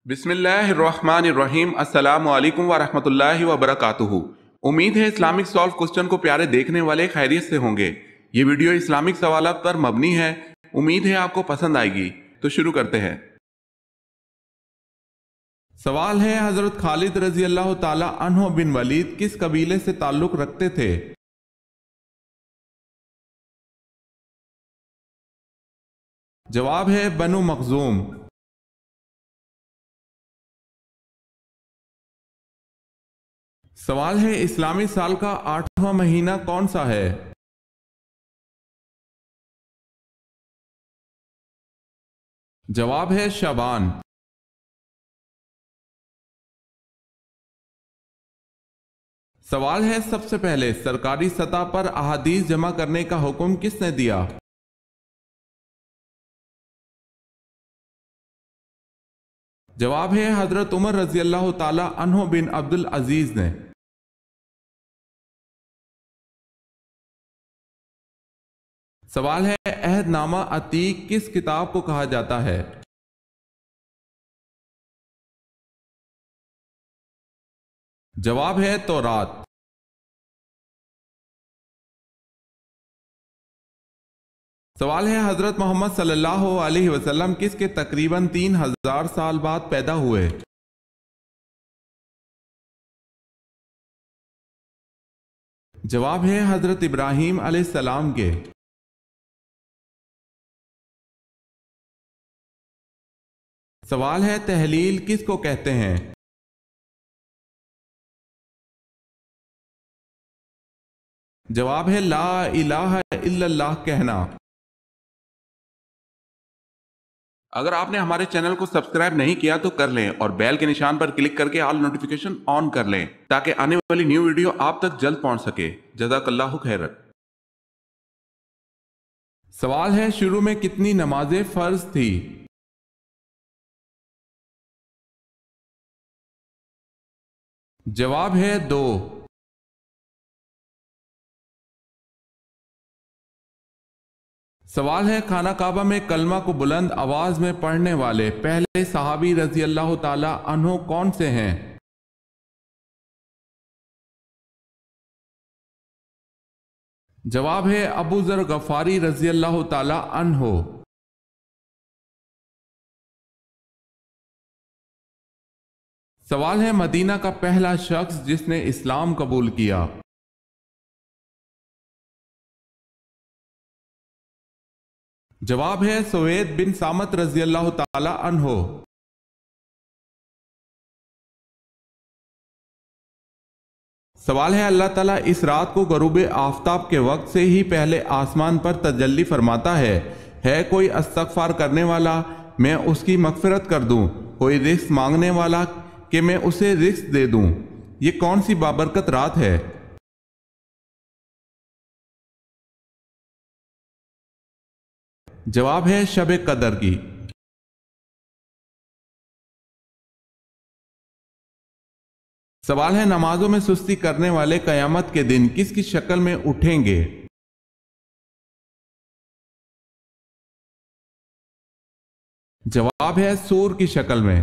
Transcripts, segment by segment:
بسم اللہ الرحمن الرحیم السلام علیکم ورحمۃ اللہ وبرکاتہ۔ امید ہے اسلامک سالو کوسچن کو پیارے دیکھنے والے خیریت سے ہوں گے۔ یہ ویڈیو اسلامک سوالات پر مبنی ہے، امید ہے آپ کو پسند آئے گی۔ تو شروع کرتے ہیں۔ سوال ہے، حضرت خالد رضی اللہ تعالی عنہ بن ولید کس قبیلے سے تعلق رکھتے تھے؟ جواب ہے بنو مخزوم۔ سوال ہے، اسلامی سال کا 8واں مہینہ کون سا ہے؟ جواب ہے شعبان۔ سوال ہے، سب سے پہلے سرکاری سطح پر احادیث جمع کرنے کا حکم کس نے دیا؟ جواب ہے حضرت عمر رضی اللہ تعالی عنہ بن عبد العزیز نے۔ سوال ہے، عہد نامہ عتیق کس کتاب کو کہا جاتا ہے؟ جواب ہے تورات۔ سوال ہے، حضرت محمد صلی اللہ علیہ وسلم کس کے تقریباً 3000 سال بعد پیدا ہوئے؟ جواب ہے حضرت ابراہیم علیہ السلام کے۔ سوال ہے، تحلیل کس کو کہتے ہیں؟ جواب ہے لا الہ الا اللہ کہنا۔ اگر آپ نے ہمارے چینل کو سبسکرائب نہیں کیا تو کر لیں اور بیل کے نشان پر کلک کر کے آل نوٹیفیکیشن آن کر لیں تاکہ آنے والی نیو ویڈیو آپ تک جلد پہنچ سکے۔ جزاک اللہ خیر۔ سوال ہے، شروع میں کتنی نمازیں فرض تھی؟ جواب ہے 2۔ سوال ہے، خانہ کعبہ میں کلمہ کو بلند آواز میں پڑھنے والے پہلے صحابی رضی اللہ تعالی عنہ کون سے ہیں؟ جواب ہے ابو ذر غفاری رضی اللہ تعالی عنہ۔ سوال ہے، مدینہ کا پہلا شخص جس نے اسلام قبول کیا؟ جواب ہے سوید بن سامت رضی اللہ تعالی عنہ۔ سوال ہے، اللہ تعالیٰ اس رات کو غروب آفتاب کے وقت سے ہی پہلے آسمان پر تجلی فرماتا ہے کوئی استغفار کرنے والا میں اس کی مغفرت کر دوں، کوئی رزق مانگنے والا کہ میں اسے رزق دے دوں۔ یہ کون سی بابرکت رات ہے؟ جواب ہے شب قدر کی۔ سوال ہے، نمازوں میں سستی کرنے والے قیامت کے دن کس کی شکل میں اٹھیں گے؟ جواب ہے سور کی شکل میں۔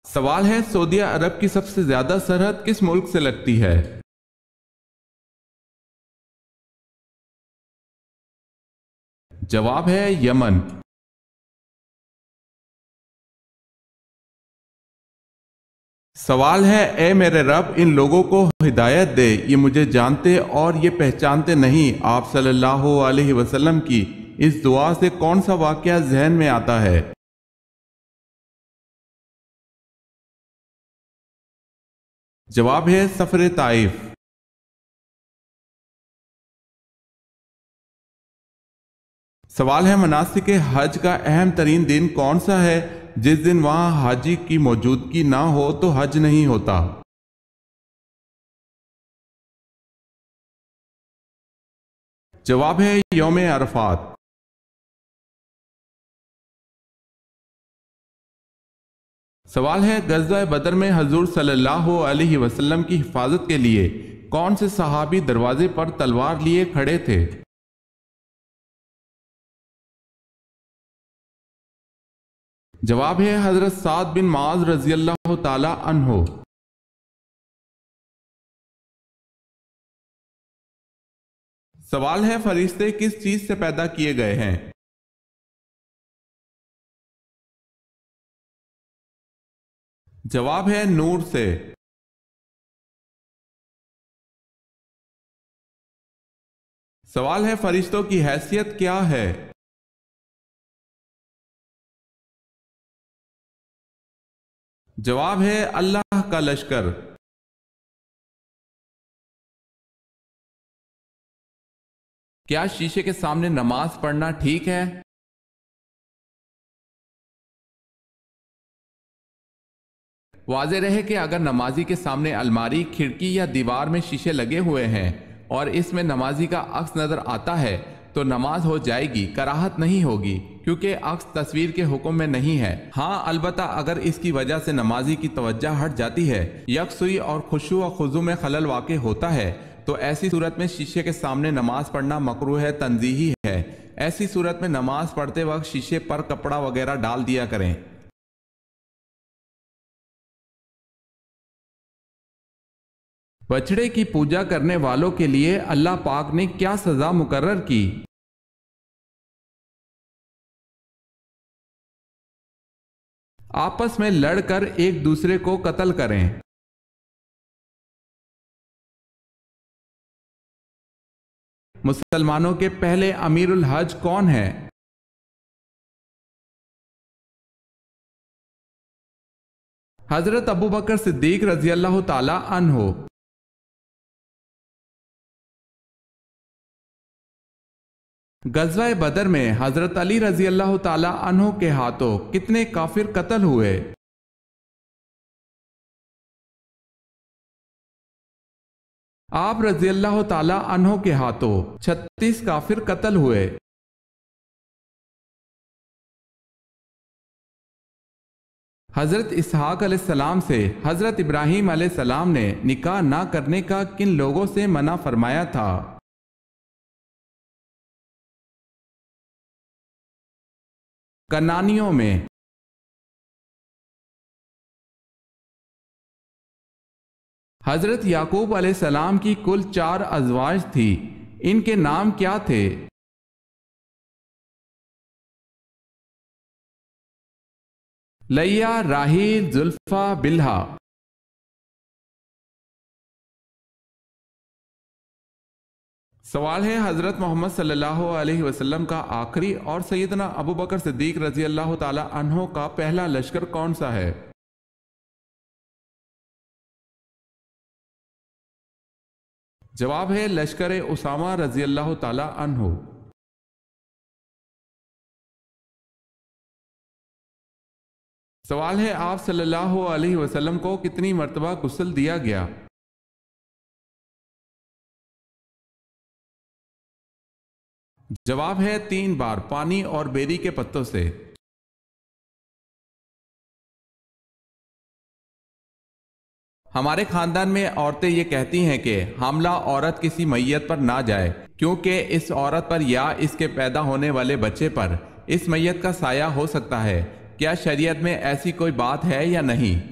سوال ہے، سعودی عرب کی سب سے زیادہ سرحد کس ملک سے لگتی ہے؟ جواب ہے یمن۔ سوال ہے، اے میرے رب ان لوگوں کو ہدایت دے، یہ مجھے جانتے اور یہ پہچانتے نہیں۔ آپ صلی اللہ علیہ وسلم کی اس دعا سے کون سا واقعہ ذہن میں آتا ہے؟ جواب ہے سفر طائف۔ سوال ہے، مناسک حج کا اہم ترین دن کون سا ہے جس دن وہاں حاجی کی موجودگی نہ ہو تو حج نہیں ہوتا؟ جواب ہے یوم عرفات۔ سوال ہے، غزوہ بدر میں حضور صلی اللہ علیہ وسلم کی حفاظت کے لیے کون سے صحابی دروازے پر تلوار لیے کھڑے تھے؟ جواب ہے حضرت سعد بن معاذ رضی اللہ تعالی عنہ۔ سوال ہے فرشتے کس چیز سے پیدا کیے گئے ہیں؟ جواب ہے نور سے۔ سوال ہے فرشتوں کی حیثیت کیا ہے؟ جواب ہے اللہ کا لشکر۔ کیا شیشے کے سامنے نماز پڑھنا ٹھیک ہے؟ واضح رہے کہ اگر نمازی کے سامنے الماری، کھڑکی یا دیوار میں شیشے لگے ہوئے ہیں اور اس میں نمازی کا عکس نظر آتا ہے تو نماز ہو جائے گی، کراہت نہیں ہوگی، کیونکہ عکس تصویر کے حکم میں نہیں ہے۔ ہاں البتہ اگر اس کی وجہ سے نمازی کی توجہ ہٹ جاتی ہے، یکسوئی اور خشوع و خضوع میں خلل واقع ہوتا ہے، تو ایسی صورت میں شیشے کے سامنے نماز پڑھنا مکروہ ہے، تنزیہی ہے۔ ایسی صورت میں نماز پڑھتے وقت شیشے پر کپڑا وغیرہ ڈال دیا کریں۔ بچڑے کی پوجا کرنے والوں کے لیے اللہ پاک نے کیا سزا مقرر کی؟ آپس میں لڑ کر ایک دوسرے کو قتل کریں۔ مسلمانوں کے پہلے امیر الحج کون ہے؟ حضرت ابوبکر صدیق رضی اللہ تعالی عنہ۔ غزوہ بدر میں حضرت علی رضی اللہ تعالی عنہ کے ہاتھوں کتنے کافر قتل ہوئے؟ آپ رضی اللہ تعالی عنہ کے ہاتھوں 36 کافر قتل ہوئے۔ حضرت اسحاق علیہ السلام سے حضرت ابراہیم علیہ السلام نے نکاح نہ کرنے کا کن لوگوں سے منع فرمایا تھا؟ کنانیوں میں۔ حضرت یعقوب علیہ السلام کی کل 4 ازواج تھی، ان کے نام کیا تھے؟ لیا، راحیل، زلفا، بلہا۔ سوال ہے حضرت محمد صلی اللہ علیہ وسلم کا آخری اور سیدنا ابوبکر صدیق رضی اللہ تعالی عنہ کا پہلا لشکر کون سا ہے؟ جواب ہے لشکر اسامہ رضی اللہ تعالی عنہ۔ سوال ہے آپ صلی اللہ علیہ وسلم کو کتنی مرتبہ غسل دیا گیا؟ جواب ہے 3 بار، پانی اور بیری کے پتوں سے۔ ہمارے خاندان میں عورتیں یہ کہتی ہیں کہ حاملہ عورت کسی میت پر نہ جائے، کیونکہ اس عورت پر یا اس کے پیدا ہونے والے بچے پر اس میت کا سایہ ہو سکتا ہے۔ کیا شریعت میں ایسی کوئی بات ہے یا نہیں؟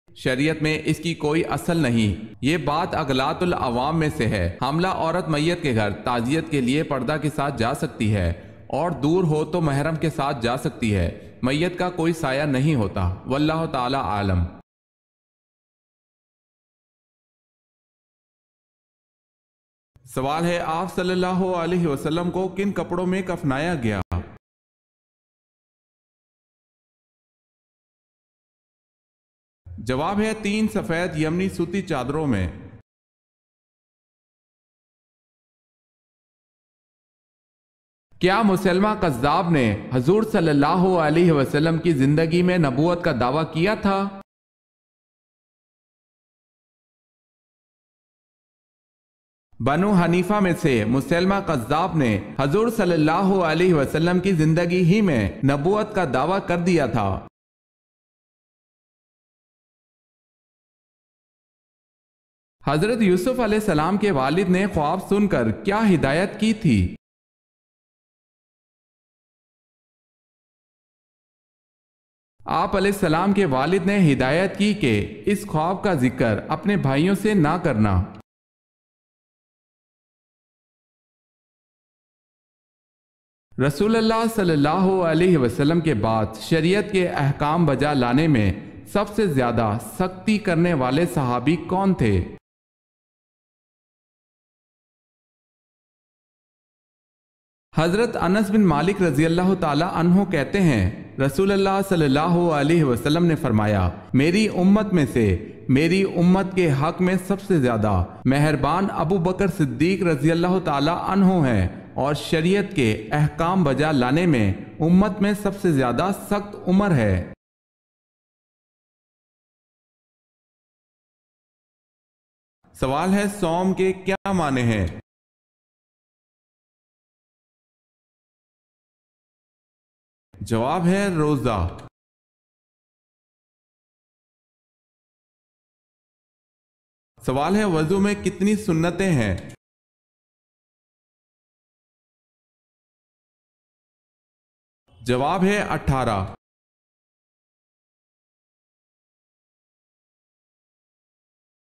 شریعت میں اس کی کوئی اصل نہیں، یہ بات اغلاط العوام میں سے ہے۔ حاملہ عورت میت کے گھر تعزیت کے لیے پردہ کے ساتھ جا سکتی ہے، اور دور ہو تو محرم کے ساتھ جا سکتی ہے۔ میت کا کوئی سایہ نہیں ہوتا، واللہ تعالی عالم۔ سوال ہے آپ صلی اللہ علیہ وسلم کو کن کپڑوں میں کفنایا گیا؟ جواب ہے 3 سفید یمنی سوتی چادروں میں۔ کیا مسلمہ کذاب نے حضور صلی اللہ علیہ وسلم کی زندگی میں نبوت کا دعویٰ کیا تھا؟ بنو حنیفہ میں سے مسلمہ کذاب نے حضور صلی اللہ علیہ وسلم کی زندگی ہی میں نبوت کا دعویٰ کر دیا تھا۔ حضرت یوسف علیہ السلام کے والد نے خواب سن کر کیا ہدایت کی تھی؟ آپ علیہ السلام کے والد نے ہدایت کی کہ اس خواب کا ذکر اپنے بھائیوں سے نہ کرنا۔ رسول اللہ صلی اللہ علیہ وسلم کے بعد شریعت کے احکام بجا لانے میں سب سے زیادہ سختی کرنے والے صحابی کون تھے؟ حضرت انس بن مالک رضی اللہ تعالی عنہ کہتے ہیں، رسول اللہ صلی اللہ علیہ وسلم نے فرمایا، میری امت میں سے میری امت کے حق میں سب سے زیادہ مہربان ابو بکر صدیق رضی اللہ تعالی عنہ ہیں، اور شریعت کے احکام بجا لانے میں امت میں سب سے زیادہ سخت عمر ہے۔ سوال ہے، صوم کے کیا معنی ہیں؟ جواب ہے روزہ۔ سوال ہے، وضو میں کتنی سنتیں ہیں؟ جواب ہے 18۔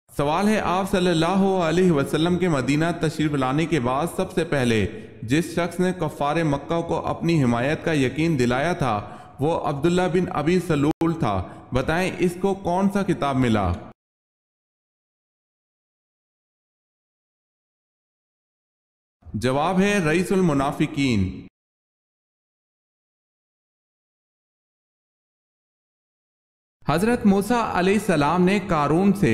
سوال ہے، آپ صلی اللہ علیہ وسلم کے مدینہ تشریف لانے کے بعد سب سے پہلے جس شخص نے کفار مکہ کو اپنی حمایت کا یقین دلایا تھا وہ عبداللہ بن ابی سلول تھا، بتائیں اس کو کون سا خطاب ملا؟ جواب ہے رئیس المنافقین۔ حضرت موسیٰ علیہ السلام نے قارون سے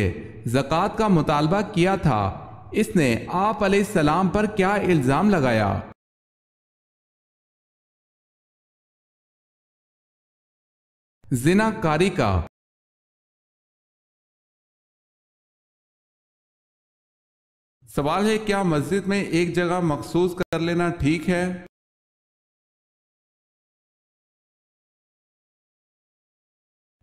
زکوٰۃ کا مطالبہ کیا تھا، اس نے آپ علیہ السلام پر کیا الزام لگایا؟ زنا کاری کا۔ سوال ہے، کیا مسجد میں ایک جگہ مخصوص کر لینا ٹھیک ہے؟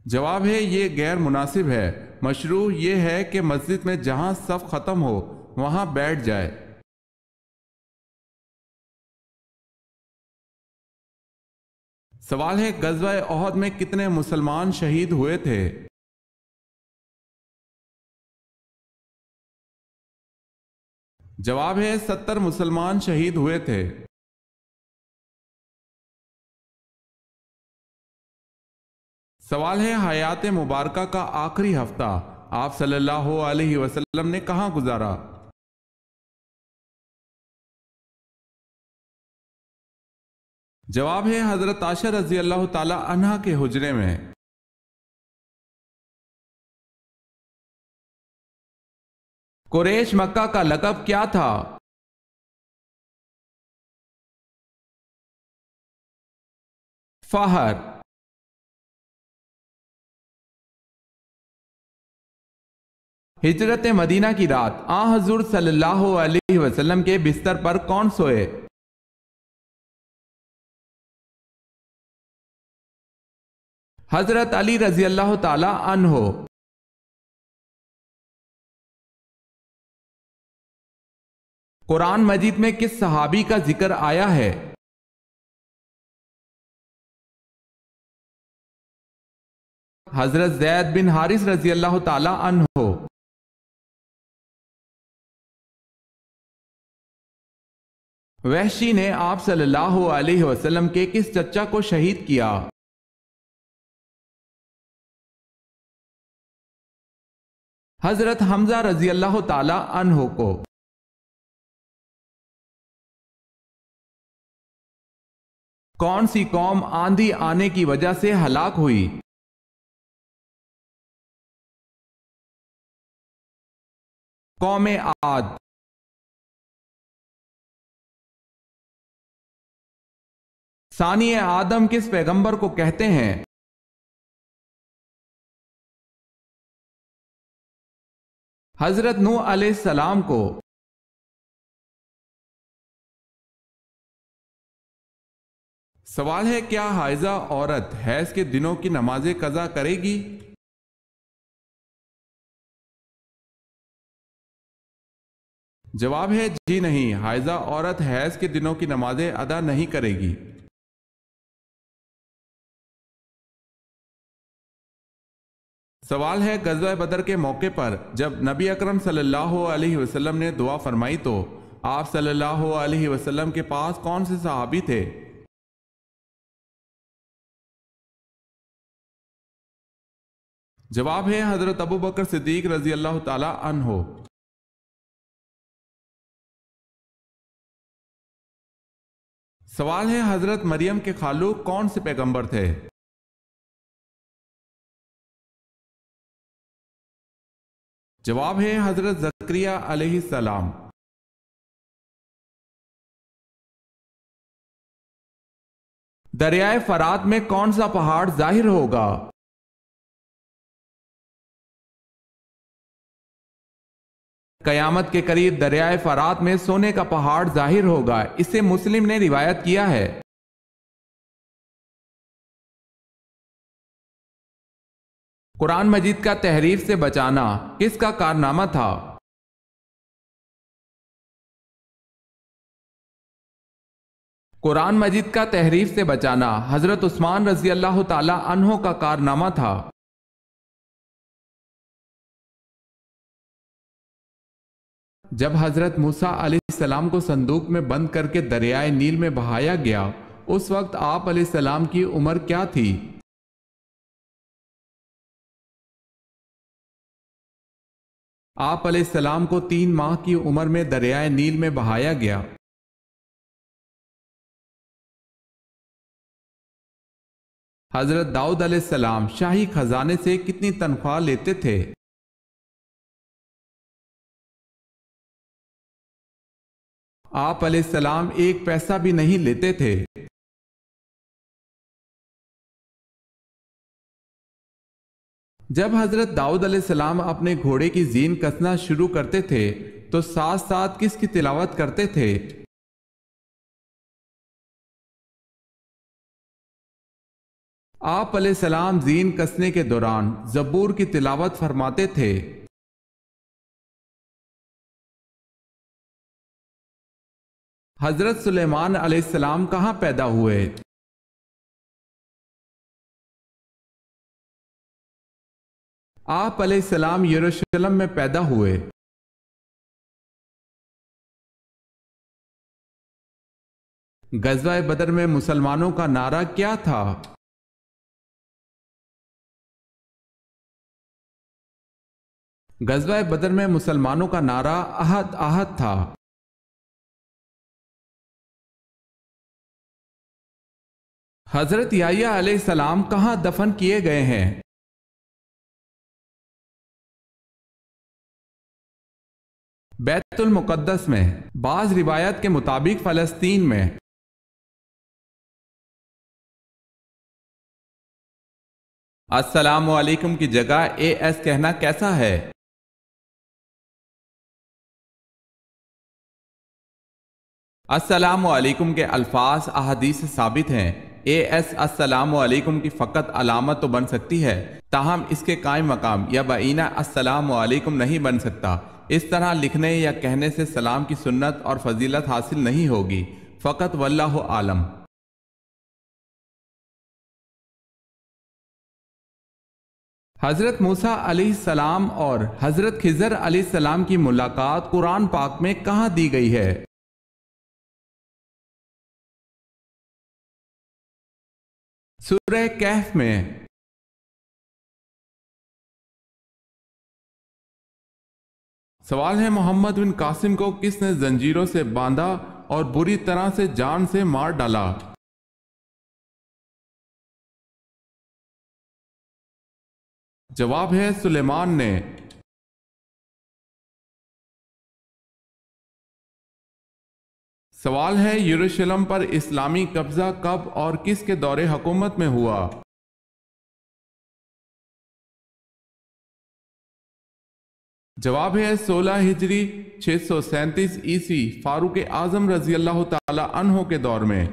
جواب ہے یہ غیر مناسب ہے، مشروع یہ ہے کہ مسجد میں جہاں صف ختم ہو وہاں بیٹھ جائے۔ سوال ہے، غزوہ احد میں کتنے مسلمان شہید ہوئے تھے؟ جواب ہے 70 مسلمان شہید ہوئے تھے۔ سوال ہے، حیات مبارکہ کا آخری ہفتہ آپ صلی اللہ علیہ وسلم نے کہاں گزارا؟ جواب ہے حضرت عائشہ رضی اللہ تعالی عنہا کے حجرے میں۔ قریش مکہ کا لقب کیا تھا؟ فہر۔ ہجرت مدینہ کی رات حضور صلی اللہ علیہ وسلم کے بستر پر کون سوئے؟ حضرت علی رضی اللہ تعالی عنہ۔ قرآن مجید میں کس صحابی کا ذکر آیا ہے؟ حضرت زید بن حارث رضی اللہ تعالی عنہ۔ وحشی نے آپ صلی اللہ علیہ وسلم کے کس چچا کو شہید کیا؟ حضرت حمزہ رضی اللہ تعالی عنہ کو۔ کون سی قوم آندھی آنے کی وجہ سے ہلاک ہوئی؟ قوم عاد۔ ثانی آدم کس پیغمبر کو کہتے ہیں؟ حضرت نوح علیہ السلام کو۔ سوال ہے، کیا حائضہ عورت حیض کے دنوں کی نماز قضا کرے گی؟ جواب ہے جی نہیں، حائضہ عورت حیض کے دنوں کی نمازیں ادا نہیں کرے گی۔ سوال ہے غزوہ بدر کے موقع پر جب نبی اکرم صلی اللہ علیہ وسلم نے دعا فرمائی تو آپ صلی اللہ علیہ وسلم کے پاس کون سے صحابی تھے؟ جواب ہے حضرت ابو بکر صدیق رضی اللہ تعالی عنہ۔ سوال ہے حضرت مریم کے خالو کون سے پیغمبر تھے؟ جواب ہے حضرت زکریا علیہ السلام۔ دریائے فرات میں کون سا پہاڑ ظاہر ہوگا؟ قیامت کے قریب دریائے فرات میں سونے کا پہاڑ ظاہر ہوگا، اسے مسلم نے روایت کیا ہے۔ قرآن مجید کا تحریف سے بچانا کس کا کارنامہ تھا؟ قرآن مجید کا تحریف سے بچانا حضرت عثمان رضی اللہ تعالی عنہ کا کارنامہ تھا۔ جب حضرت موسیٰ علیہ السلام کو صندوق میں بند کر کے دریائے نیل میں بہایا گیا، اس وقت آپ علیہ السلام کی عمر کیا تھی؟ آپ علیہ السلام کو 3 ماہ کی عمر میں دریائے نیل میں بہایا گیا۔ حضرت داؤد علیہ السلام شاہی خزانے سے کتنی تنخواہ لیتے تھے؟ آپ علیہ السلام 1 پیسہ بھی نہیں لیتے تھے۔ جب حضرت داؤد علیہ السلام اپنے گھوڑے کی زین کسنا شروع کرتے تھے تو ساتھ ساتھ کس کی تلاوت کرتے تھے؟ آپ علیہ السلام زین کسنے کے دوران زبور کی تلاوت فرماتے تھے۔ حضرت سلیمان علیہ السلام کہاں پیدا ہوئے؟ آپ علیہ السلام یروشلم میں پیدا ہوئے۔ غزوہ بدر میں مسلمانوں کا نعرہ کیا تھا؟ غزوہ بدر میں مسلمانوں کا نعرہ احد احد تھا۔ حضرت یحییٰ علیہ السلام کہاں دفن کیے گئے ہیں؟ بیت المقدس میں، بعض روایت کے مطابق فلسطین میں۔ السلام علیکم کی جگہ AS کہنا کیسا ہے؟ السلام علیکم کے الفاظ احادیث سے ثابت ہیں۔ AS السلام علیکم کی فقط علامت تو بن سکتی ہے، تاہم اس کے قائم مقام یا بعینہ السلام علیکم نہیں بن سکتا۔ اس طرح لکھنے یا کہنے سے سلام کی سنت اور فضیلت حاصل نہیں ہوگی، فقط واللہ عالم۔ حضرت موسیٰ علیہ السلام اور حضرت خضر علیہ السلام کی ملاقات قرآن پاک میں کہاں دی گئی ہے؟ سورہ کہف میں۔ سوال ہے محمد بن قاسم کو کس نے زنجیروں سے باندھا اور بری طرح سے جان سے مار ڈالا؟ جواب ہے سلیمان نے۔ سوال ہے یروشلم پر اسلامی قبضہ کب اور کس کے دور حکومت میں ہوا؟ جواب ہے 16 ہجری 637 عیسوی فاروق اعظم رضی اللہ تعالی عنہ کے دور میں۔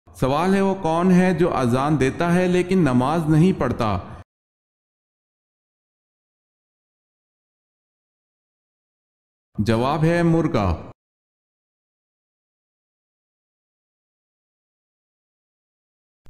سوال ہے وہ کون ہے جو اذان دیتا ہے لیکن نماز نہیں پڑھتا؟ جواب ہے مرغا۔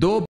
2